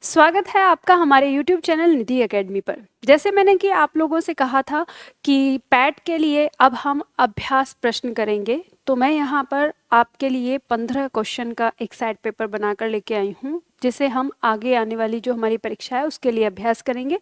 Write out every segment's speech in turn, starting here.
स्वागत है आपका हमारे YouTube चैनल निधि एकेडमी पर। जैसे मैंने कि आप लोगों से कहा था कि पैट के लिए अब हम अभ्यास प्रश्न करेंगे, तो मैं यहाँ पर आपके लिए 15 क्वेश्चन का एक सेट पेपर बनाकर लेके आई हूँ, जिसे हम आगे आने वाली जो हमारी परीक्षा है उसके लिए अभ्यास करेंगे,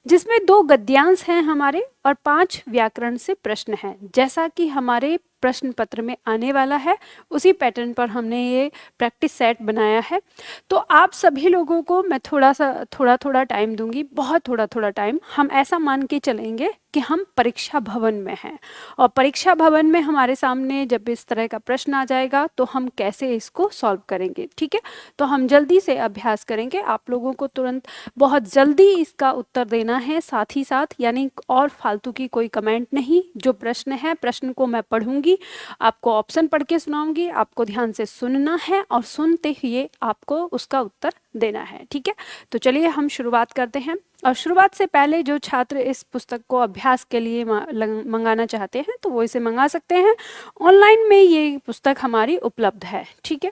जिसमें 2 गद्यांश हैं हमारे और 5 व्याकरण से प्रश्न हैं। जैसा कि हमारे प्रश्न पत्र में आने वाला है, उसी पैटर्न पर हमने ये प्रैक्टिस सेट बनाया है। तो आप सभी लोगों को मैं थोड़ा टाइम दूंगी, बहुत थोड़ा टाइम। हम ऐसा मान के चलेंगे कि हम परीक्षा भवन में हैं, और परीक्षा भवन में हमारे सामने जब इस तरह का प्रश्न आ जाएगा तो हम कैसे इसको सॉल्व करेंगे। ठीक है, तो हम जल्दी से अभ्यास करेंगे। आप लोगों को तुरंत बहुत जल्दी इसका उत्तर देना है, साथ ही साथ यानी और फालतू की कोई कमेंट नहीं। जो प्रश्न है, प्रश्न को मैं पढ़ूंगी, आपको ऑप्शन पढ़ के सुनाऊंगी, आपको ध्यान से सुनना है और सुनते हुए आपको उसका उत्तर देना है। ठीक है, तो चलिए हम शुरुआत करते हैं। और शुरुआत से पहले जो छात्र इस पुस्तक को अभ्यास के लिए मंगाना चाहते हैं तो वो इसे मंगा सकते हैं। ऑनलाइन में ये पुस्तक हमारी उपलब्ध है। ठीक है,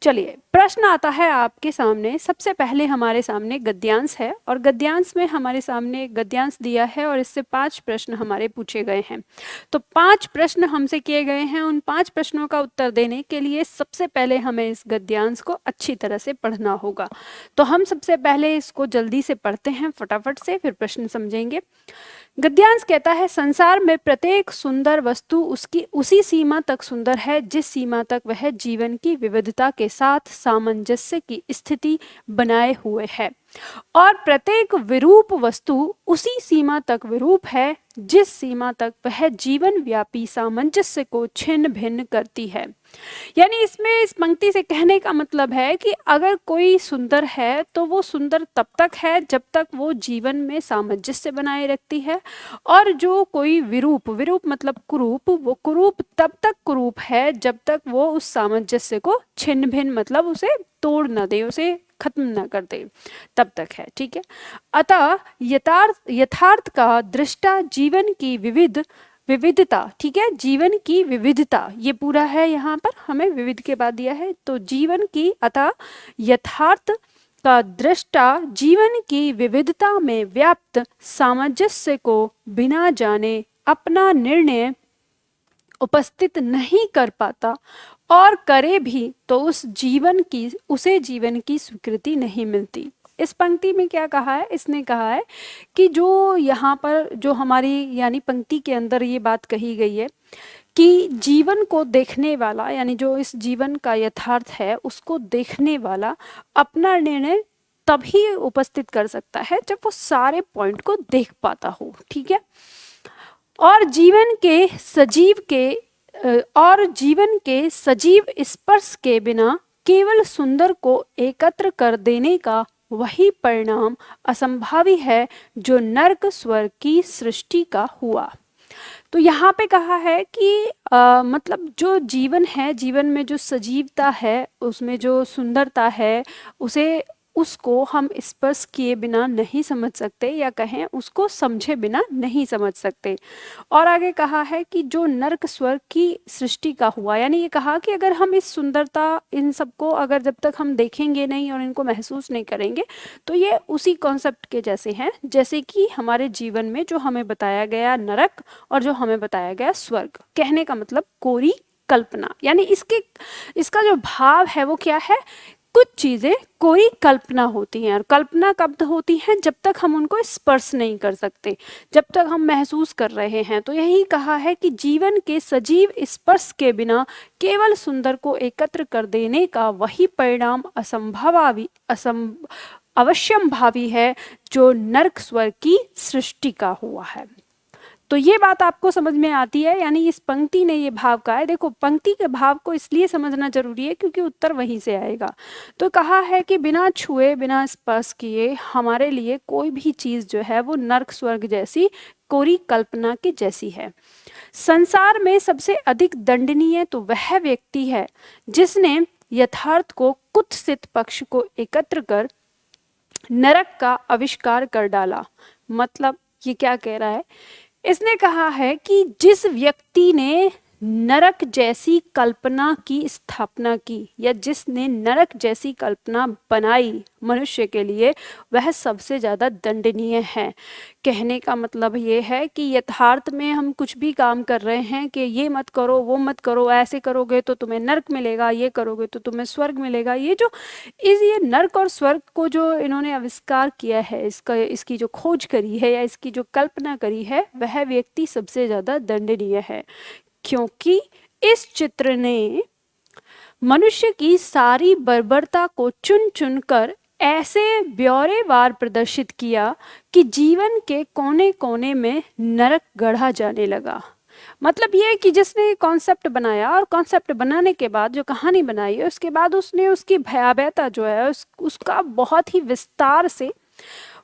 चलिए प्रश्न आता है आपके सामने। सबसे पहले हमारे सामने गद्यांश है, और गद्यांश में हमारे सामने एक गद्यांश दिया है और इससे 5 प्रश्न हमारे पूछे गए हैं। तो 5 प्रश्न हमसे किए गए हैं। उन 5 प्रश्नों का उत्तर देने के लिए सबसे पहले हमें इस गद्यांश को अच्छी तरह से पढ़ना होगा। तो हम सबसे पहले इसको जल्दी से पढ़ते हैं फटाफट से, फिर प्रश्न समझेंगे। गद्यांश कहता है, संसार में प्रत्येक सुंदर वस्तु उसकी उसी सीमा तक सुंदर है जिस सीमा तक वह जीवन की विविधता के साथ सामंजस्य की स्थिति बनाए हुए है, और प्रत्येक विरूप वस्तु उसी सीमा तक विरूप है जिस सीमा तक वह जीवन व्यापी सामंजस्य को छिन्न भिन्न करती है। यानी इसमें इस पंक्ति से कहने का मतलब है कि अगर कोई सुंदर है तो वो सुंदर तब तक है जब तक वो जीवन में सामंजस्य बनाए रखती है, और जो कोई विरूप, विरूप मतलब कुरूप, वो कुरूप तब तक कुरूप है जब तक वो उस सामंजस्य को छिन्न भिन्न मतलब उसे तोड़ न दे, उसे खत्म न कर दे, तब तक है। ठीक है, अतः यथार्थ का दृष्टा जीवन की विविधता, ठीक है, जीवन की विविधता, ये पूरा है यहाँ पर, हमें विविध के बाद दिया है, तो जीवन की, अतः यथार्थ का दृष्टा जीवन की विविधता में व्याप्त सामंजस्य को बिना जाने अपना निर्णय उपस्थित नहीं कर पाता, और करे भी तो उसे जीवन की स्वीकृति नहीं मिलती। इस पंक्ति में क्या कहा है? इसने कहा है कि जो यहाँ पर जो हमारी यानी पंक्ति के अंदर ये बात कही गई है कि जीवन को देखने वाला, यानी जो इस जीवन का यथार्थ है उसको देखने वाला अपना निर्णय तभी उपस्थित कर सकता है जब वो सारे पॉइंट को देख पाता हो। ठीक है, और जीवन के सजीव स्पर्श के बिना केवल सुंदर को एकत्र कर देने का वही परिणाम असंभावी है जो नर्क स्वर्ग की सृष्टि का हुआ। तो यहाँ पे कहा है कि मतलब जो जीवन है, जीवन में जो सजीवता है, उसमें जो सुंदरता है, उसको हम स्पर्श किए बिना नहीं समझ सकते, या कहें उसको समझे बिना नहीं समझ सकते। और आगे कहा है कि जो नर्क स्वर्ग की सृष्टि का हुआ, यानी ये कहा कि अगर हम इस सुंदरता, इन सबको अगर जब तक हम देखेंगे नहीं और इनको महसूस नहीं करेंगे तो ये उसी कॉन्सेप्ट के जैसे हैं जैसे कि हमारे जीवन में जो हमें बताया गया नरक और जो हमें बताया गया स्वर्ग। कहने का मतलब कोरी कल्पना, यानी इसका जो भाव है वो क्या है? कुछ चीजें कोई कल्पना होती हैं, और कल्पना कब होती हैं? जब तक हम उनको स्पर्श नहीं कर सकते, जब तक हम महसूस कर रहे हैं। तो यही कहा है कि जीवन के सजीव स्पर्श के बिना केवल सुंदर को एकत्र कर देने का वही परिणाम अवश्यंभावी है जो नर्क स्वर्ग की सृष्टि का हुआ है। तो ये बात आपको समझ में आती है, यानी इस पंक्ति ने ये भाव कहा है। देखो, पंक्ति के भाव को इसलिए समझना जरूरी है क्योंकि उत्तर वहीं से आएगा। तो कहा है कि बिना छुए, बिना स्पर्श किए हमारे लिए कोई भी चीज जो है वो नर्क स्वर्ग जैसी, कोरी कल्पना की जैसी है। संसार में सबसे अधिक दंडनीय तो वह व्यक्ति है जिसने यथार्थ को कुत्सित पक्ष को एकत्र कर नरक का आविष्कार कर डाला। मतलब ये क्या कह रहा है? इसने कहा है कि जिस व्यक्ति ने नरक जैसी कल्पना की स्थापना की, या जिसने नरक जैसी कल्पना बनाई मनुष्य के लिए, वह सबसे ज़्यादा दंडनीय है। कहने का मतलब ये है कि यथार्थ में हम कुछ भी काम कर रहे हैं कि ये मत करो, वो मत करो, ऐसे करोगे तो तुम्हें नर्क मिलेगा, ये करोगे तो तुम्हें स्वर्ग मिलेगा। ये नर्क और स्वर्ग को जो इन्होंने आविष्कार किया है, इसकी जो खोज करी है या इसकी जो कल्पना करी है, वह व्यक्ति सबसे ज़्यादा दंडनीय है, क्योंकि इस चित्र ने मनुष्य की सारी बर्बरता को चुन चुन कर ऐसे ब्यौरेवार प्रदर्शित किया कि जीवन के कोने कोने में नरक गढ़ा जाने लगा। मतलब ये है कि जिसने कॉन्सेप्ट बनाया और कॉन्सेप्ट बनाने के बाद जो कहानी बनाई है, उसके बाद उसने उसकी भयावहता जो है उसका बहुत ही विस्तार से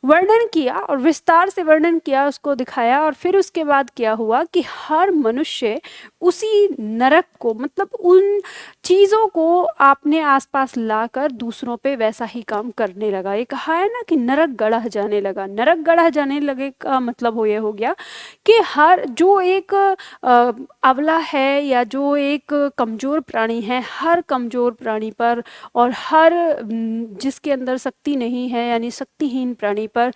वर्णन किया और विस्तार से वर्णन किया, उसको दिखाया। और फिर उसके बाद क्या हुआ कि हर मनुष्य उसी नरक को, मतलब उन चीज़ों को अपने आसपास लाकर दूसरों पे वैसा ही काम करने लगा। ये कहा है ना कि नरक गढ़ा जाने लगा। नरक गढ़ा जाने लगे का मतलब ये हो गया कि हर जो एक अबला है या जो एक कमज़ोर प्राणी है, हर कमज़ोर प्राणी पर और हर जिसके अंदर शक्ति नहीं है, यानी शक्तिहीन प्राणी पर,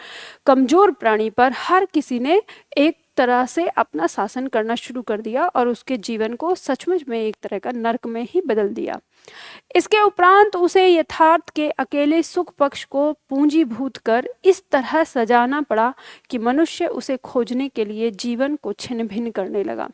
कमज़ोर प्राणी पर, हर किसी ने एक तरह से अपना शासन करना शुरू कर दिया और उसके जीवन को सचमुच में एक तरह का नर्क में ही बदल दिया। इसके उपरांत उसे यथार्थ के अकेले सुख पक्ष को पूंजीभूत कर इस तरह सजाना पड़ा कि मनुष्य उसे खोजने के लिए जीवन को छिन्न भिन्न करने लगा।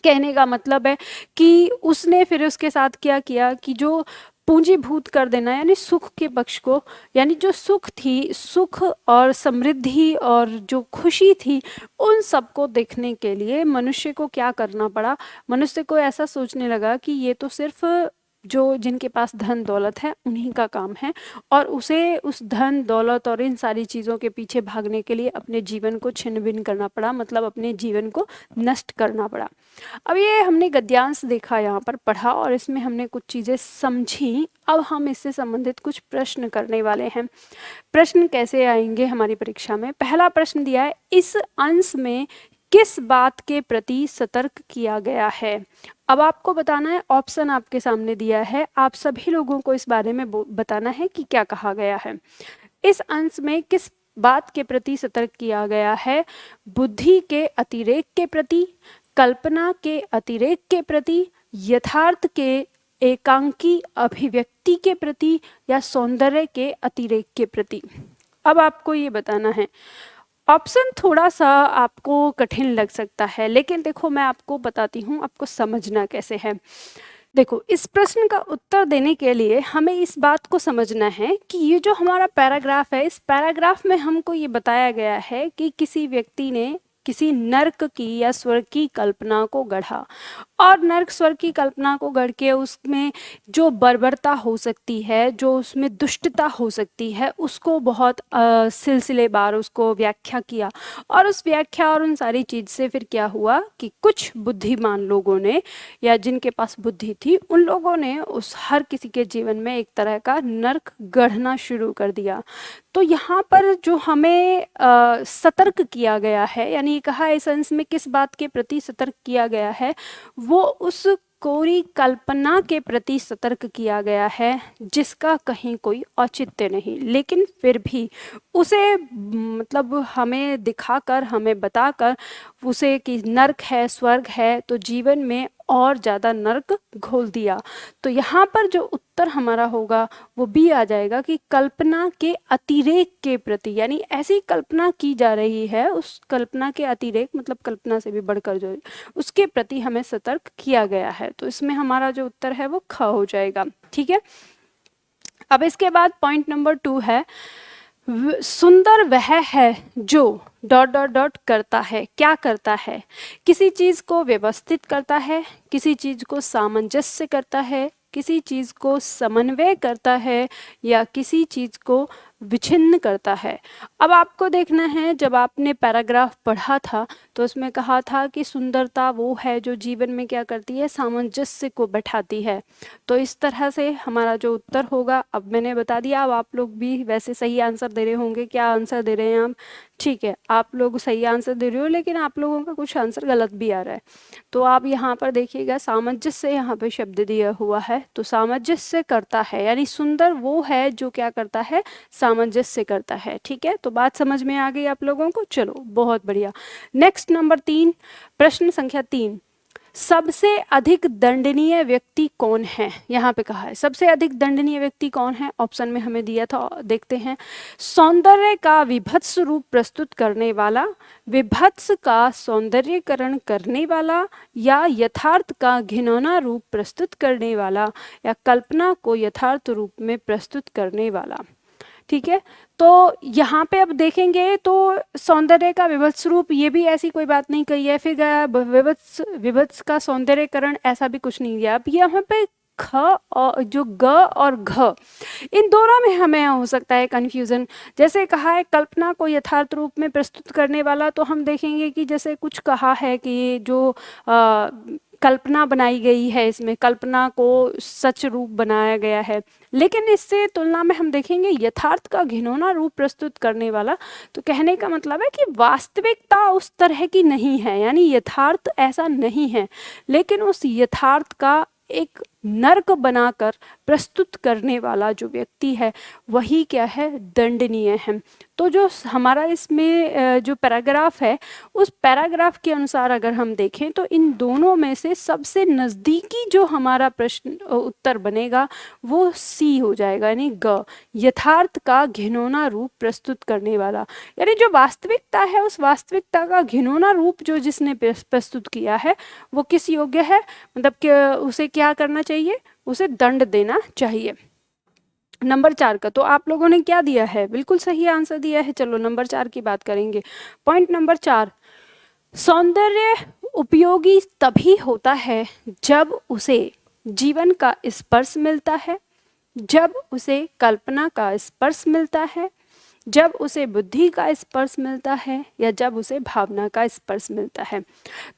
कहने का मतलब है कि उसने फिर उसके साथ क्या किया कि जो पूंजीभूत कर देना, यानी सुख के पक्ष को, यानी जो सुख थी, सुख और समृद्धि और जो खुशी थी, उन सबको देखने के लिए मनुष्य को क्या करना पड़ा। मनुष्य को ऐसा सोचने लगा कि ये तो सिर्फ जो जिनके पास धन दौलत है उन्हीं का काम है, और उसे उस धन दौलत और इन सारी चीज़ों के पीछे भागने के लिए अपने जीवन को छिन्न भिन्न करना पड़ा, मतलब अपने जीवन को नष्ट करना पड़ा। अब ये हमने गद्यांश देखा, यहाँ पर पढ़ा और इसमें हमने कुछ चीज़ें समझी। अब हम इससे संबंधित कुछ प्रश्न करने वाले हैं। प्रश्न कैसे आएंगे हमारी परीक्षा में? पहला प्रश्न दिया है, इस अंश में किस बात के प्रति सतर्क किया गया है? अब आपको बताना है, ऑप्शन आपके सामने दिया है, आप सभी लोगों को इस बारे में बताना है कि क्या कहा गया है। इस अंश में किस बात के प्रति सतर्क किया गया है? बुद्धि के अतिरेक के प्रति, कल्पना के अतिरेक के प्रति, यथार्थ के एकांकी अभिव्यक्ति के प्रति, या सौंदर्य के अतिरेक के प्रति? अब आपको ये बताना है। ऑप्शन थोड़ा सा आपको कठिन लग सकता है, लेकिन देखो मैं आपको बताती हूँ, आपको समझना कैसे है। देखो, इस प्रश्न का उत्तर देने के लिए हमें इस बात को समझना है कि ये जो हमारा पैराग्राफ है, इस पैराग्राफ में हमको ये बताया गया है कि किसी व्यक्ति ने किसी नर्क की या स्वर्ग की कल्पना को गढ़ा, और नर्क स्वर्ग की कल्पना को गढ़ के उसमें जो बर्बरता हो सकती है, जो उसमें दुष्टता हो सकती है, उसको बहुत सिलसिलेवार उसको व्याख्या किया। और उस व्याख्या और उन सारी चीज़ से फिर क्या हुआ कि कुछ बुद्धिमान लोगों ने, या जिनके पास बुद्धि थी, उन लोगों ने उस हर किसी के जीवन में एक तरह का नर्क गढ़ना शुरू कर दिया। तो यहाँ पर जो हमें सतर्क किया गया है, यानी कहा इस अंश में किस बात के प्रति सतर्क किया गया है, वो उस कोरी कल्पना के प्रति सतर्क किया गया है जिसका कहीं कोई औचित्य नहीं, लेकिन फिर भी उसे मतलब हमें दिखाकर, हमें बताकर उसे कि नर्क है, स्वर्ग है, तो जीवन में और ज़्यादा नर्क घोल दिया। तो यहाँ पर जो उत्तर हमारा होगा वो भी आ जाएगा कि कल्पना के अतिरेक के प्रति, यानी ऐसी कल्पना की जा रही है, उस कल्पना के अतिरेक मतलब कल्पना से भी बढ़कर जो उसके प्रति हमें सतर्क किया गया है। तो इसमें हमारा जो उत्तर है वो ख हो जाएगा। ठीक है, अब इसके बाद पॉइंट नंबर 2 है, सुंदर वह है जो डॉट डॉट डॉट करता है। क्या करता है? किसी चीज़ को व्यवस्थित करता है, किसी चीज़ को सामंजस्य करता है, किसी चीज़ को समन्वय करता है, या किसी चीज़ को विच्छिन्न करता है। अब आपको देखना है, जब आपने पैराग्राफ पढ़ा था तो उसमें कहा था कि सुंदरता वो है जो जीवन में क्या करती है, सामंजस्य को बैठाती है। तो इस तरह से हमारा जो उत्तर होगा, अब मैंने बता दिया, अब आप लोग भी वैसे सही आंसर दे रहे होंगे। क्या आंसर दे रहे हैं आप? ठीक है, आप लोग सही आंसर दे रहे हो, लेकिन आप लोगों का कुछ आंसर गलत भी आ रहा है। तो आप यहाँ पर देखिएगा, सामंजस्य यहाँ पे शब्द दिया हुआ है, तो सामंजस्य करता है, यानी सुंदर वो है जो क्या करता है, सामंजस्य करता है। ठीक है, तो बात समझ में आ गई आप लोगों को? चलो बहुत बढ़िया। नेक्स्ट नंबर 3, प्रश्न संख्या 3, सबसे अधिक दंडनीय व्यक्ति कौन है? यहाँ पे कहा है सबसे अधिक दंडनीय व्यक्ति कौन है। ऑप्शन में हमें दिया था, देखते हैं। सौंदर्य का विभत्स रूप प्रस्तुत करने वाला, विभत्स का सौंदर्यकरण करने वाला, या यथार्थ का घिनौना रूप प्रस्तुत करने वाला, या कल्पना को यथार्थ रूप में प्रस्तुत करने वाला। ठीक है, तो यहाँ पे अब देखेंगे तो सौंदर्य का विभत्स रूप, ये भी ऐसी कोई बात नहीं कही है। फिर विभत्स का सौंदर्यकरण, ऐसा भी कुछ नहीं दिया। अब यहाँ पे ख और जो ग और घ, इन दोनों में हमें हो सकता है कंफ्यूजन। जैसे कहा है कल्पना को यथार्थ रूप में प्रस्तुत करने वाला, तो हम देखेंगे कि जैसे कुछ कहा है कि जो कल्पना बनाई गई है, इसमें कल्पना को सच रूप बनाया गया है। लेकिन इससे तुलना में हम देखेंगे यथार्थ का घिनौना रूप प्रस्तुत करने वाला, तो कहने का मतलब है कि वास्तविकता उस तरह की नहीं है, यानी यथार्थ ऐसा नहीं है, लेकिन उस यथार्थ का एक नर्क बनाकर प्रस्तुत करने वाला जो व्यक्ति है वही क्या है, दंडनीय है। तो जो हमारा इसमें जो पैराग्राफ है, उस पैराग्राफ के अनुसार अगर हम देखें तो इन दोनों में से सबसे नज़दीकी जो हमारा प्रश्न उत्तर बनेगा वो सी हो जाएगा, यानी ग, यथार्थ का घिनौना रूप प्रस्तुत करने वाला। यानी जो वास्तविकता है, उस वास्तविकता का घिनौना रूप जो जिसने प्रस्तुत किया है वो किस योग्य है, मतलब कि उसे क्या करना चाहिए, उसे दंड देना चाहिए। नंबर 4 का तो आप लोगों ने क्या दिया है, बिल्कुल सही आंसर दिया है। चलो नंबर 4 की बात करेंगे। पॉइंट नंबर 4, सौंदर्य उपयोगी तभी होता है जब उसे जीवन का स्पर्श मिलता है, जब उसे कल्पना का स्पर्श मिलता है, जब उसे बुद्धि का स्पर्श मिलता है, या जब उसे भावना का स्पर्श मिलता है।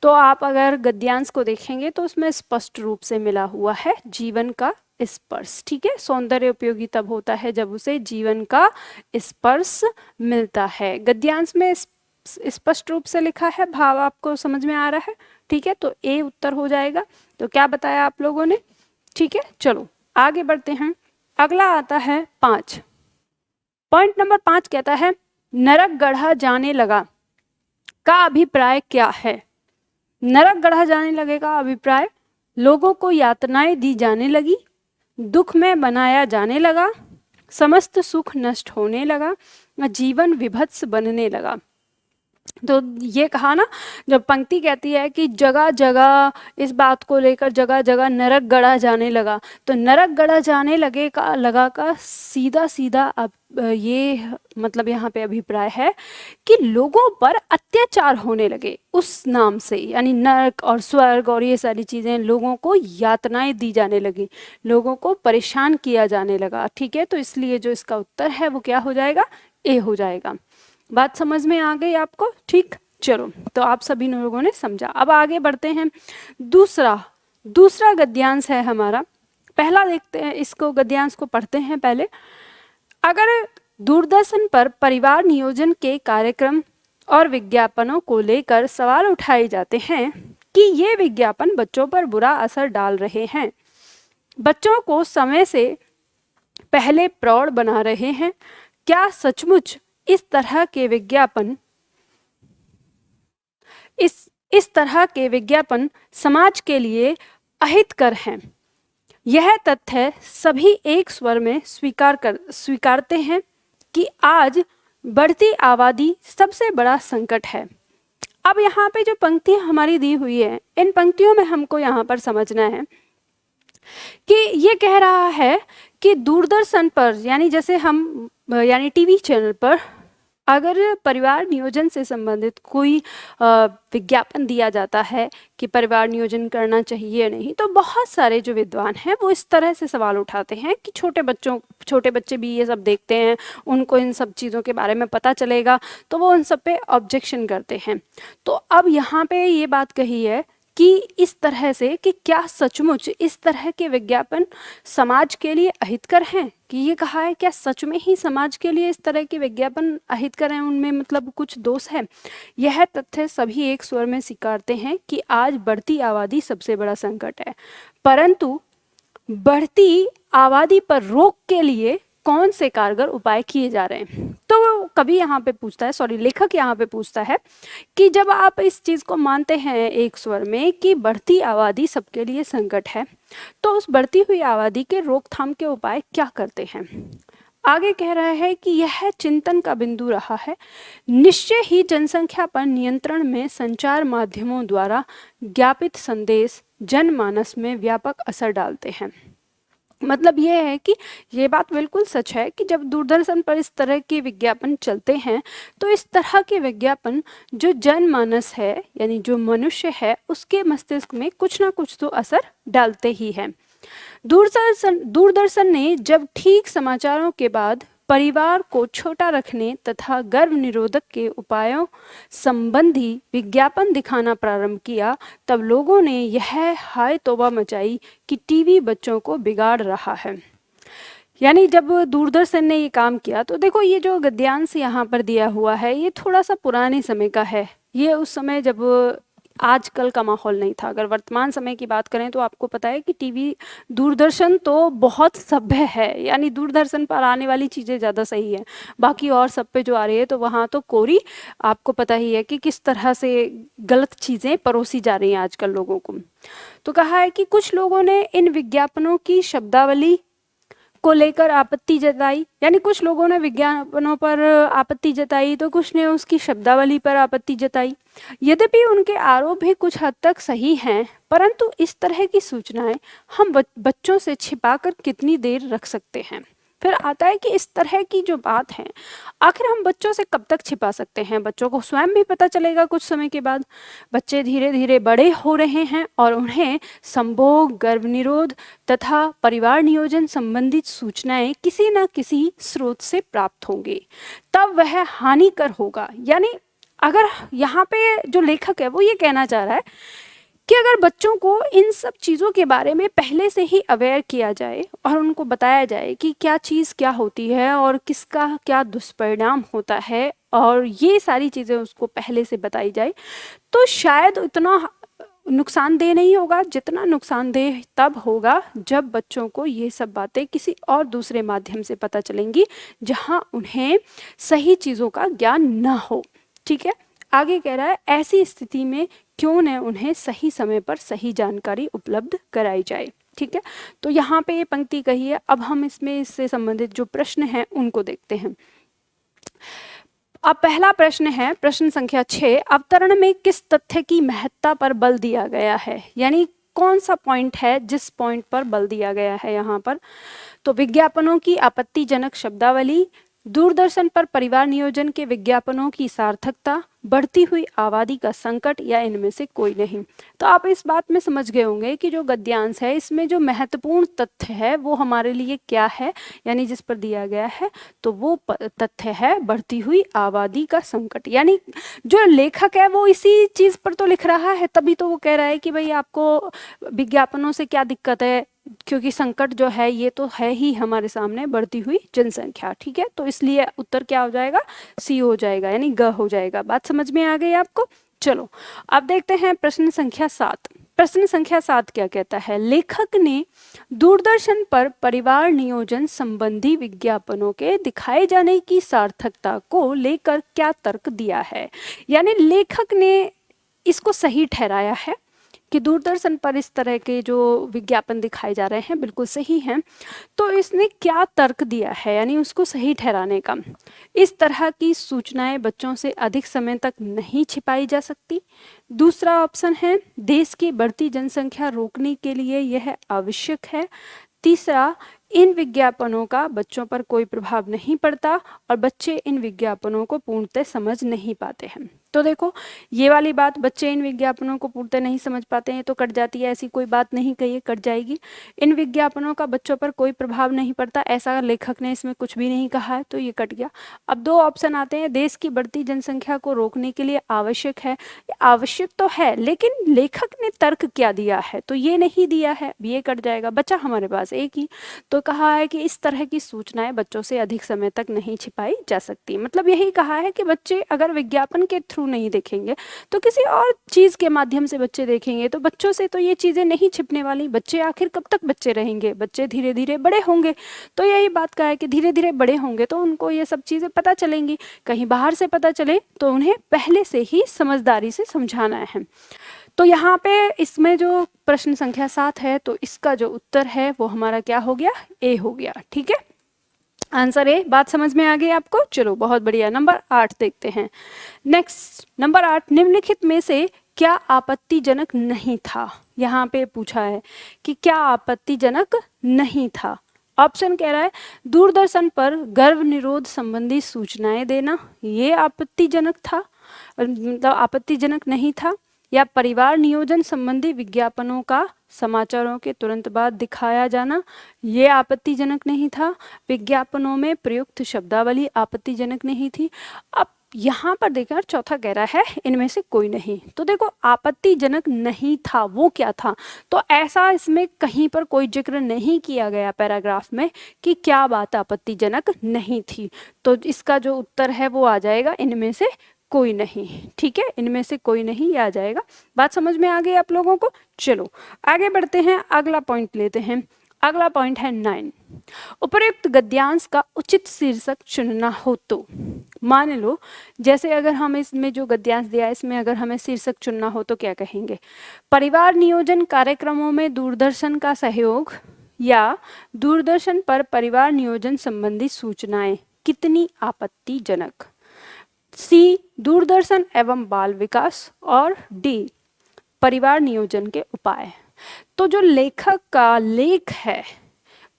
तो आप अगर गद्यांश को देखेंगे तो उसमें स्पष्ट रूप से मिला हुआ है जीवन का स्पर्श। ठीक है, सौंदर्य उपयोगी तब होता है जब उसे जीवन का स्पर्श मिलता है। गद्यांश में स्पष्ट रूप से लिखा है, भाव आपको समझ में आ रहा है? ठीक है, तो ए उत्तर हो जाएगा। तो क्या बताया आप लोगों ने? ठीक है, चलो आगे बढ़ते हैं। अगला आता है 5। पॉइंट नंबर 5 कहता है नरक गढ़ा जाने लगा का अभिप्राय क्या है? नरक गढ़ा जाने लगे का अभिप्राय, लोगों को यातनाएं दी जाने लगी, दुख में बनाया जाने लगा, समस्त सुख नष्ट होने लगा, जीवन विभत्स बनने लगा। तो ये कहा ना, जब पंक्ति कहती है कि जगह जगह इस बात को लेकर जगह जगह नरक गढ़ा जाने लगा, तो नरक गढ़ा जाने लगे का लगा का सीधा सीधा अब ये मतलब यहाँ पे अभिप्राय है कि लोगों पर अत्याचार होने लगे उस नाम से, यानी नरक और स्वर्ग और ये सारी चीज़ें, लोगों को यातनाएं दी जाने लगी, लोगों को परेशान किया जाने लगा। ठीक है, तो इसलिए जो इसका उत्तर है वो क्या हो जाएगा, ए हो जाएगा। बात समझ में आ गई आपको? ठीक, चलो तो आप सभी लोगों ने समझा। अब आगे बढ़ते हैं। दूसरा गद्यांश है हमारा। पहला देखते हैं, इसको गद्यांश को पढ़ते हैं पहले। अगर दूरदर्शन पर परिवार नियोजन के कार्यक्रम और विज्ञापनों को लेकर सवाल उठाए जाते हैं कि ये विज्ञापन बच्चों पर बुरा असर डाल रहे हैं, बच्चों को समय से पहले प्रौढ़ बना रहे हैं, क्या सचमुच इस तरह के विज्ञापन समाज के लिए अहितकर हैं? यह तथ्य सभी एक स्वर में स्वीकारते हैं कि आज बढ़ती आबादी सबसे बड़ा संकट है। अब यहाँ पे जो पंक्तियाँ हमारी दी हुई है, इन पंक्तियों में हमको यहाँ पर समझना है कि ये कह रहा है कि दूरदर्शन पर, यानी जैसे हम यानी टीवी चैनल पर अगर परिवार नियोजन से संबंधित कोई विज्ञापन दिया जाता है कि परिवार नियोजन करना चाहिए या नहीं, तो बहुत सारे जो विद्वान हैं वो इस तरह से सवाल उठाते हैं कि छोटे बच्चे भी ये सब देखते हैं, उनको इन सब चीज़ों के बारे में पता चलेगा, तो वो उन सब पे ऑब्जेक्शन करते हैं। तो अब यहाँ पे ये बात कही है कि इस तरह से कि क्या सचमुच इस तरह के विज्ञापन समाज के लिए अहितकर हैं, कि ये कहा है क्या सच में ही समाज के लिए इस तरह के विज्ञापन अहितकर हैं, उनमें मतलब कुछ दोष है। यह तथ्य सभी एक स्वर में स्वीकारते हैं कि आज बढ़ती आबादी सबसे बड़ा संकट है, परंतु बढ़ती आबादी पर रोक के लिए कौन से कारगर उपाय किए जा रहे हैं। तो कवि यहाँ पे पूछता है, लेखक यहाँ पे पूछता है कि जब आप इस चीज़ को मानते हैं एक स्वर में कि बढ़ती आबादी सबके लिए संकट है, तो उस बढ़ती हुई आबादी के रोकथाम के उपाय क्या करते हैं। आगे कह रहा है कि यह चिंतन का बिंदु रहा है, निश्चय ही जनसंख्या पर नियंत्रण में संचार माध्यमों द्वारा ज्ञापित संदेश जनमानस में व्यापक असर डालते हैं। मतलब ये है कि ये बात बिल्कुल सच है कि जब दूरदर्शन पर इस तरह के विज्ञापन चलते हैं, तो इस तरह के विज्ञापन जो जनमानस है यानी जो मनुष्य है उसके मस्तिष्क में कुछ ना कुछ तो असर डालते ही हैं। दूरदर्शन ने जब ठीक समाचारों के बाद परिवार को छोटा रखने तथा गर्भ निरोधक के उपायों संबंधी विज्ञापन दिखाना प्रारंभ किया, तब लोगों ने यह हाय तौबा मचाई कि टीवी बच्चों को बिगाड़ रहा है। यानी जब दूरदर्शन ने ये काम किया, तो देखो ये जो गद्यांश यहाँ पर दिया हुआ है ये थोड़ा सा पुराने समय का है। ये उस समय जब आजकल का माहौल नहीं था। अगर वर्तमान समय की बात करें तो आपको पता है कि टीवी दूरदर्शन तो बहुत सभ्य है, यानी दूरदर्शन पर आने वाली चीज़ें ज़्यादा सही है। बाकी और सब पे जो आ रही है तो वहाँ तो कोरी, आपको पता ही है कि किस तरह से गलत चीज़ें परोसी जा रही हैं आजकल लोगों को। तो कहा है कि कुछ लोगों ने इन विज्ञापनों की शब्दावली को लेकर आपत्ति जताई, यानी कुछ लोगों ने विज्ञापनों पर आपत्ति जताई तो कुछ ने उसकी शब्दावली पर आपत्ति जताई। यद्यपि उनके आरोप भी कुछ हद तक सही हैं, परंतु इस तरह की सूचनाएं हम बच्चों से छिपाकर कितनी देर रख सकते हैं। फिर आता है कि इस तरह की जो बात है आखिर हम बच्चों से कब तक छिपा सकते हैं। बच्चों को स्वयं भी पता चलेगा कुछ समय के बाद। बच्चे धीरे धीरे बड़े हो रहे हैं और उन्हें संभोग, गर्भनिरोध तथा परिवार नियोजन संबंधित सूचनाएं किसी न किसी स्रोत से प्राप्त होंगी, तब वह हानिकर होगा। यानी अगर यहाँ पे जो लेखक है वो ये कहना चाह रहा है कि अगर बच्चों को इन सब चीज़ों के बारे में पहले से ही अवेयर किया जाए और उनको बताया जाए कि क्या चीज़ क्या होती है और किसका क्या दुष्परिणाम होता है, और ये सारी चीज़ें उसको पहले से बताई जाए, तो शायद उतना नुकसानदेह नहीं होगा जितना नुकसानदेह तब होगा जब बच्चों को ये सब बातें किसी और दूसरे माध्यम से पता चलेंगी जहाँ उन्हें सही चीज़ों का ज्ञान ना हो। ठीक है, आगे कह रहा है ऐसी स्थिति में क्यों न उन्हें सही समय पर सही जानकारी उपलब्ध कराई जाए। ठीक है, तो यहाँ पे ये पंक्ति कही है। अब हम इससे संबंधित जो प्रश्न हैं उनको देखते हैं। अब पहला प्रश्न है, प्रश्न संख्या 6, अवतरण में किस तथ्य की महत्ता पर बल दिया गया है, यानी कौन सा पॉइंट है जिस पॉइंट पर बल दिया गया है यहाँ पर। तो विज्ञापनों की आपत्तिजनक शब्दावली, दूरदर्शन पर परिवार नियोजन के विज्ञापनों की सार्थकता, बढ़ती हुई आबादी का संकट, या इनमें से कोई नहीं। तो आप इस बात में समझ गए होंगे कि जो गद्यांश है इसमें जो महत्वपूर्ण तथ्य है वो हमारे लिए क्या है, यानी जिस पर दिया गया है तो वो तथ्य है बढ़ती हुई आबादी का संकट। यानी जो लेखक है वो इसी चीज़ पर तो लिख रहा है, तभी तो वो कह रहा है कि भाई आपको विज्ञापनों से क्या दिक्कत है, क्योंकि संकट जो है ये तो है ही हमारे सामने, बढ़ती हुई जनसंख्या। ठीक है, तो इसलिए उत्तर क्या हो जाएगा, सी हो जाएगा, यानी ग हो जाएगा। बात समझ में आ गई आपको। चलो अब देखते हैं प्रश्न संख्या 7। प्रश्न संख्या 7 क्या कहता है, लेखक ने दूरदर्शन पर परिवार नियोजन संबंधी विज्ञापनों के दिखाए जाने की सार्थकता को लेकर क्या तर्क दिया है। यानी लेखक ने इसको सही ठहराया है कि दूरदर्शन पर इस तरह के जो विज्ञापन दिखाए जा रहे हैं बिल्कुल सही हैं, तो इसने क्या तर्क दिया है, यानी उसको सही ठहराने का। इस तरह की सूचनाएं बच्चों से अधिक समय तक नहीं छिपाई जा सकती। दूसरा ऑप्शन है, देश की बढ़ती जनसंख्या रोकने के लिए यह आवश्यक है। तीसरा, इन विज्ञापनों का बच्चों पर कोई प्रभाव नहीं पड़ता और बच्चे इन विज्ञापनों को पूर्णतः समझ नहीं पाते हैं। तो देखो ये वाली बात, बच्चे इन विज्ञापनों को पूर्णतः नहीं समझ पाते हैं, तो कट जाती है, ऐसी कोई बात नहीं कही है, कट जाएगी। इन विज्ञापनों का बच्चों पर कोई प्रभाव नहीं पड़ता, ऐसा लेखक ने इसमें कुछ भी नहीं कहा है, तो ये कट गया। अब दो ऑप्शन आते हैं, देश की बढ़ती जनसंख्या को रोकने के लिए आवश्यक है। आवश्यक तो है, लेकिन लेखक ने तर्क क्या दिया है, तो ये नहीं दिया है, ये कट जाएगा। बचा हमारे पास एक ही, तो कहा है कि इस तरह की सूचनाएं बच्चों से अधिक समय तक नहीं छिपाई जा सकती। मतलब यही कहा है कि बच्चे अगर विज्ञापन के थ्रू नहीं देखेंगे तो किसी और चीज के माध्यम से बच्चे देखेंगे, तो बच्चों से तो ये चीजें नहीं छिपने वाली। बच्चे आखिर कब तक बच्चे रहेंगे, बच्चे धीरे धीरे बड़े होंगे, तो यही बात का है कि धीरे धीरे बड़े होंगे तो उनको ये सब चीजें पता चलेंगी। कहीं बाहर से पता चले तो उन्हें पहले से ही समझदारी से समझाना है। तो यहाँ पे इसमें जो प्रश्न संख्या 7 है, तो इसका जो उत्तर है वो हमारा क्या हो गया, ए हो गया। ठीक है, आंसर ए। बात समझ में आ गई आपको? चलो बहुत बढ़िया। नंबर 8 देखते हैं। नेक्स्ट नंबर 8, निम्नलिखित में से क्या आपत्तिजनक नहीं था? यहाँ पे पूछा है कि क्या आपत्तिजनक नहीं था। ऑप्शन कह रहा है दूरदर्शन पर गर्भ निरोध संबंधी सूचनाएं देना, ये आपत्तिजनक था, मतलब आपत्तिजनक नहीं था। या परिवार नियोजन संबंधी विज्ञापनों का समाचारों के तुरंत बाद दिखाया जाना, ये आपत्तिजनक नहीं था। विज्ञापनों में प्रयुक्त शब्दावली आपत्तिजनक नहीं थी। अब यहाँ पर देखा, चौथा कह रहा है इनमें से कोई नहीं। तो देखो आपत्तिजनक नहीं था वो क्या था, तो ऐसा इसमें कहीं पर कोई जिक्र नहीं किया गया पैराग्राफ में कि क्या बात आपत्तिजनक नहीं थी। तो इसका जो उत्तर है वो आ जाएगा इनमें से कोई नहीं। ठीक है, इनमें से कोई नहीं आ जाएगा। बात समझ में आ गई आप लोगों को? चलो आगे बढ़ते हैं, अगला पॉइंट लेते हैं। अगला पॉइंट है 9, उपयुक्त गद्यांश का उचित शीर्षक चुनना हो तो। मान लो जैसे अगर हम इसमें जो गद्यांश दिया है इसमें अगर हमें शीर्षक चुनना हो तो क्या कहेंगे? परिवार नियोजन कार्यक्रमों में दूरदर्शन का सहयोग, या दूरदर्शन पर परिवार नियोजन संबंधी सूचनाएं कितनी आपत्तिजनक। सी दूरदर्शन एवं बाल विकास, और डी परिवार नियोजन के उपाय। तो जो लेखक का लेख है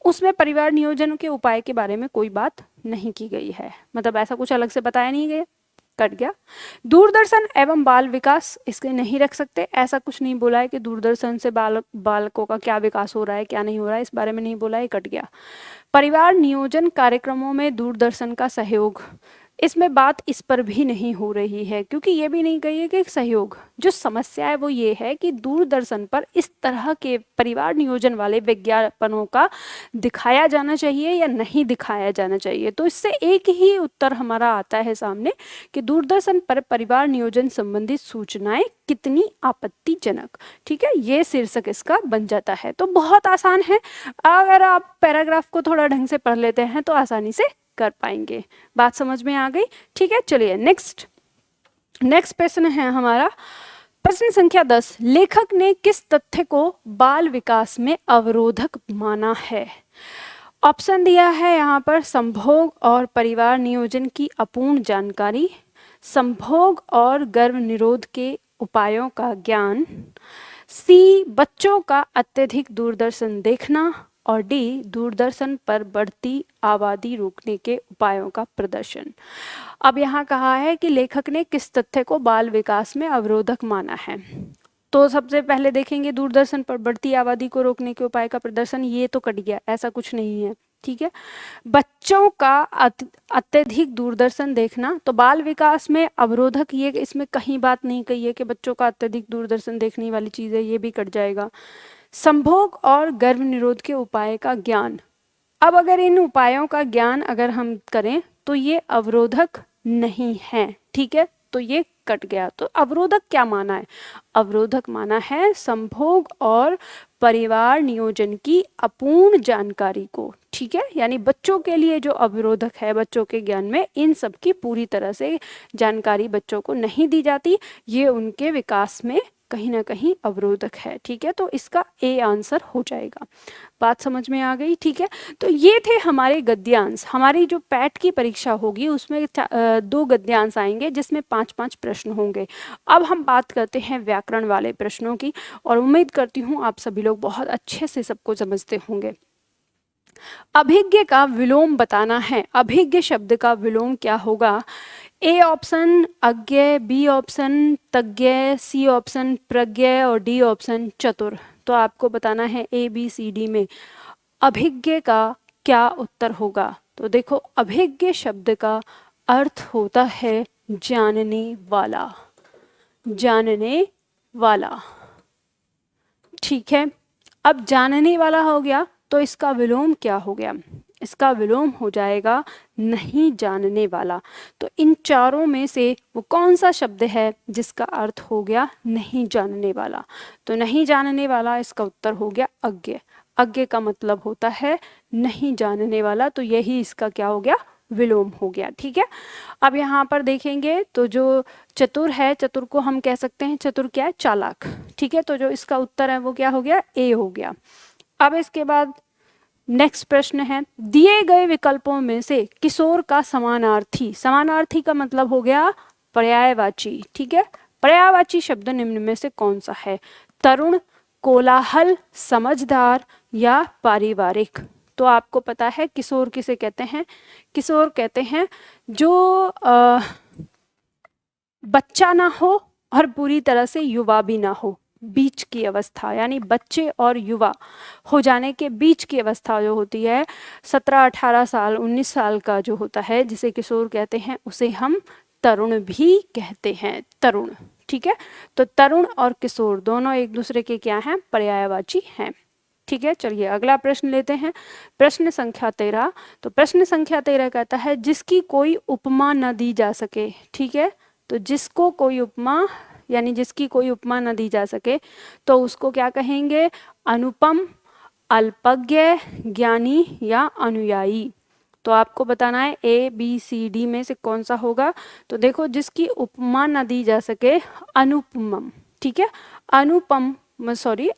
उसमें परिवार नियोजन के उपाय के बारे में कोई बात नहीं की गई है, मतलब ऐसा कुछ अलग से बताया नहीं गया, कट गया। दूरदर्शन एवं बाल विकास इसके नहीं रख सकते, ऐसा कुछ नहीं बोला है कि दूरदर्शन से बालकों का क्या विकास हो रहा है क्या नहीं हो रहा है, इस बारे में नहीं बोला है, कट गया। परिवार नियोजन कार्यक्रमों में दूरदर्शन का सहयोग, इसमें बात इस पर भी नहीं हो रही है, क्योंकि ये भी नहीं कही है कि सहयोग। जो समस्या है वो ये है कि दूरदर्शन पर इस तरह के परिवार नियोजन वाले विज्ञापनों का दिखाया जाना चाहिए या नहीं दिखाया जाना चाहिए। तो इससे एक ही उत्तर हमारा आता है सामने कि दूरदर्शन पर परिवार नियोजन संबंधित सूचनाएं कितनी आपत्तिजनक। ठीक है, ये शीर्षक इसका बन जाता है। तो बहुत आसान है, अगर आप पैराग्राफ को थोड़ा ढंग से पढ़ लेते हैं तो आसानी से कर पाएंगे। बात समझ में आ गई? ठीक है, चलिए नेक्स्ट प्रश्न है हमारा प्रश्न संख्या 10, लेखक ने किस तथ्य को बाल विकास में अवरोधक माना है? ऑप्शन दिया है यहाँ पर संभोग और परिवार नियोजन की अपूर्ण जानकारी, संभोग और गर्भ निरोध के उपायों का ज्ञान, सी बच्चों का अत्यधिक दूरदर्शन देखना, और डी दूरदर्शन पर बढ़ती आबादी रोकने के उपायों का प्रदर्शन। अब यहाँ कहा है कि लेखक ने किस तथ्य को बाल विकास में अवरोधक माना है। तो सबसे पहले देखेंगे दूरदर्शन पर बढ़ती आबादी को रोकने के उपाय का प्रदर्शन, ये तो कट गया, ऐसा कुछ नहीं है। ठीक है, बच्चों का अत्यधिक दूरदर्शन देखना, तो बाल विकास में अवरोधक ये इसमें कहीं बात नहीं कही है कि बच्चों का अत्यधिक दूरदर्शन देखने वाली चीज है, ये भी कट जाएगा। संभोग और गर्भ निरोध के उपाय का ज्ञान, अब अगर इन उपायों का ज्ञान अगर हम करें तो ये अवरोधक नहीं है। ठीक है, तो ये कट गया। तो अवरोधक क्या माना है? अवरोधक माना है संभोग और परिवार नियोजन की अपूर्ण जानकारी को। ठीक है, यानी बच्चों के लिए जो अवरोधक है, बच्चों के ज्ञान में इन सब की पूरी तरह से जानकारी बच्चों को नहीं दी जाती, ये उनके विकास में कहीं ना कहीं अवरोधक है। ठीक है, तो इसका ए आंसर हो जाएगा। बात समझ में आ गई? ठीक है, तो ये थे हमारे गद्यांश। हमारी जो पैट की परीक्षा होगी उसमें 2 गद्यांश आएंगे जिसमें 5-5 प्रश्न होंगे। अब हम बात करते हैं व्याकरण वाले प्रश्नों की, और उम्मीद करती हूँ आप सभी लोग बहुत अच्छे से सबको समझते होंगे। अभिज्ञ का विलोम बताना है। अभिज्ञ शब्द का विलोम क्या होगा? ए ऑप्शन अज्ञ, बी ऑप्शन तज्ञ, सी ऑप्शन प्रज्ञ और डी ऑप्शन चतुर। तो आपको बताना है ए बी सी डी में अभिज्ञ का क्या उत्तर होगा। तो देखो, अभिज्ञ शब्द का अर्थ होता है जानने वाला, जानने वाला। ठीक है, अब जानने वाला हो गया तो इसका विलोम क्या हो गया? इसका विलोम हो जाएगा नहीं जानने वाला। तो इन चारों में से वो कौन सा शब्द है जिसका अर्थ हो गया नहीं जानने वाला? तो नहीं जानने वाला इसका उत्तर हो गया अज्ञ। अज्ञ का मतलब होता है नहीं जानने वाला, तो यही इसका क्या हो गया? विलोम हो गया। ठीक है, अब यहाँ पर देखेंगे तो जो चतुर है, चतुर को हम कह सकते हैं चतुर क्या है? चालाक। ठीक है, तो जो इसका उत्तर है वो क्या हो गया? ए हो गया। अब इसके बाद नेक्स्ट प्रश्न है, दिए गए विकल्पों में से किशोर का समानार्थी, समानार्थी का मतलब हो गया पर्यायवाची। ठीक है, पर्यायवाची शब्द निम्न में से कौन सा है? तरुण, कोलाहल, समझदार या पारिवारिक। तो आपको पता है किशोर किसे कहते हैं? किशोर कहते हैं जो बच्चा ना हो और पूरी तरह से युवा भी ना हो, बीच की अवस्था, यानी बच्चे और युवा हो जाने के बीच की अवस्था जो होती है, 17-18 साल 19 साल का जो होता है जिसे किशोर कहते हैं, उसे हम तरुण भी कहते हैं, तरुण। ठीक है, तो तरुण और किशोर दोनों एक दूसरे के क्या हैं? पर्यायवाची हैं। ठीक है, चलिए अगला प्रश्न लेते हैं, प्रश्न संख्या 13। तो प्रश्न संख्या 13 कहता है जिसकी कोई उपमा न दी जा सके। ठीक है, तो जिसको कोई उपमा, यानी जिसकी कोई उपमा न दी जा सके, तो उसको क्या कहेंगे? अनुपम, अल्पज्ञ, ज्ञानी या अनुयायी। तो आपको बताना है ए बी सी डी में से कौन सा होगा। तो देखो, जिसकी उपमा न दी जा सके, अनुपम। ठीक है, अनुपम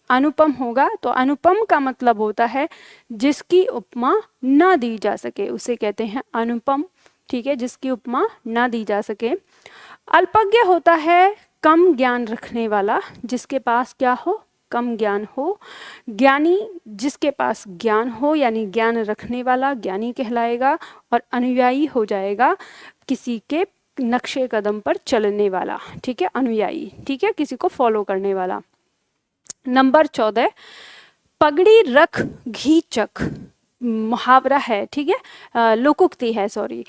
अनुपम होगा। तो अनुपम का मतलब होता है जिसकी उपमा न दी जा सके, उसे कहते हैं अनुपम। ठीक है, जिसकी उपमा न दी जा सके। अल्पज्ञ होता है कम ज्ञान रखने वाला, जिसके पास क्या हो? कम ज्ञान हो। ज्ञानी, जिसके पास ज्ञान हो, यानी ज्ञान रखने वाला ज्ञानी कहलाएगा। और अनुयायी हो जाएगा किसी के नक्शे कदम पर चलने वाला। ठीक है, अनुयायी। ठीक है, किसी को फॉलो करने वाला। नंबर 14, पगड़ी रख घी चख, मुहावरा है। ठीक है, लोकोक्ति है, सॉरी।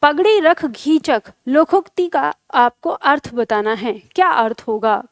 पगड़ी रख घी चख, लोकोक्ति का आपको अर्थ बताना है। क्या अर्थ होगा?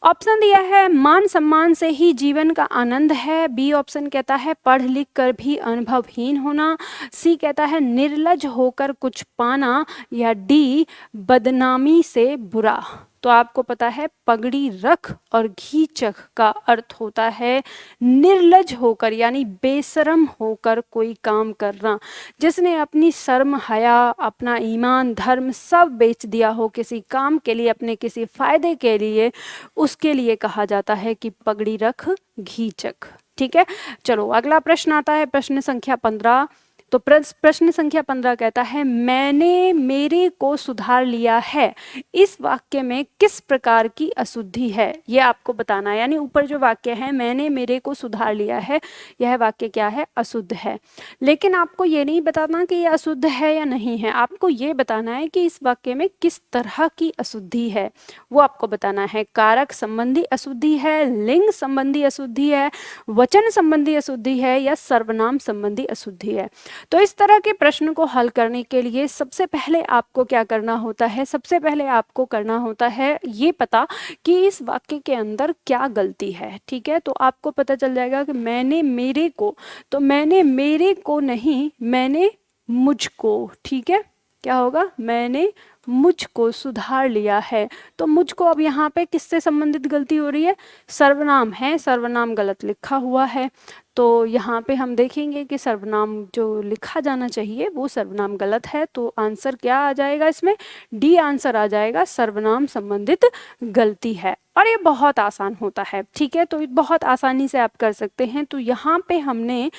ऑप्शन दिया है मान सम्मान से ही जीवन का आनंद है, बी ऑप्शन कहता है पढ़ लिख कर भी अनुभवहीन होना, सी कहता है निर्लज होकर कुछ पाना, या डी बदनामी से बुरा। तो आपको पता है पगड़ी रख और घी चख का अर्थ होता है निर्लज होकर, यानी बेशरम होकर कोई काम करना, जिसने अपनी शर्म हया, अपना ईमान धर्म सब बेच दिया हो किसी काम के लिए, अपने किसी फायदे के लिए, उसके लिए कहा जाता है कि पगड़ी रख घी चख। ठीक है, चलो अगला प्रश्न आता है, प्रश्न संख्या 15। तो प्रश्न संख्या 15 कहता है मैंने मेरे को सुधार लिया है, इस वाक्य में किस प्रकार की अशुद्धि है? ये आपको बताना है। यानी ऊपर जो वाक्य है मैंने मेरे को सुधार लिया है, यह वाक्य क्या है? अशुद्ध है। लेकिन आपको ये नहीं बताना कि यह अशुद्ध है या नहीं है, आपको ये बताना है कि इस वाक्य में किस तरह की अशुद्धि है, वो आपको बताना है। कारक संबंधी अशुद्धि है, लिंग संबंधी अशुद्धि है, वचन संबंधी अशुद्धि है, या सर्वनाम संबंधी अशुद्धि है। तो इस तरह के प्रश्न को हल करने के लिए सबसे पहले आपको क्या करना होता है? सबसे पहले आपको करना होता है ये पता कि इस वाक्य के अंदर क्या गलती है। ठीक है, तो आपको पता चल जाएगा कि मैंने मेरे को, तो मैंने मेरे को नहीं, मैंने मुझको। ठीक है, क्या होगा? मैंने मुझको सुधार लिया है। तो मुझको अब यहाँ पे किससे संबंधित गलती हो रही है? सर्वनाम है, सर्वनाम गलत लिखा हुआ है। तो यहाँ पे हम देखेंगे कि सर्वनाम जो लिखा जाना चाहिए वो सर्वनाम गलत है। तो आंसर क्या आ जाएगा इसमें? डी आंसर आ जाएगा, सर्वनाम संबंधित गलती है। और ये बहुत आसान होता है, ठीक है। तो बहुत आसानी से आप कर सकते हैं। तो यहाँ पे हमने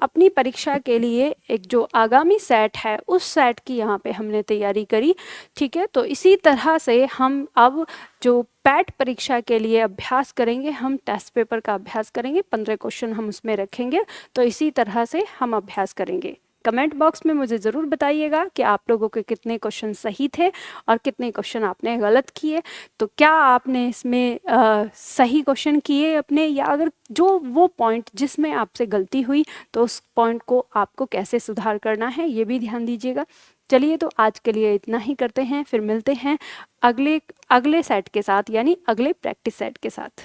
अपनी परीक्षा के लिए एक जो आगामी सेट है उस सेट की यहाँ पे हमने तैयारी करी, ठीक है। तो इसी तरह से हम अब जो पैट परीक्षा के लिए अभ्यास करेंगे, हम टेस्ट पेपर का अभ्यास करेंगे, 15 क्वेश्चन हम उसमें रखेंगे। तो इसी तरह से हम अभ्यास करेंगे। कमेंट बॉक्स में मुझे ज़रूर बताइएगा कि आप लोगों के कितने क्वेश्चन सही थे और कितने क्वेश्चन आपने गलत किए। तो क्या आपने इसमें सही क्वेश्चन किए अपने, या अगर जो वो पॉइंट जिसमें आपसे गलती हुई तो उस पॉइंट को आपको कैसे सुधार करना है, ये भी ध्यान दीजिएगा। चलिए, तो आज के लिए इतना ही करते हैं, फिर मिलते हैं अगले सेट के साथ, यानी अगले प्रैक्टिस सेट के साथ।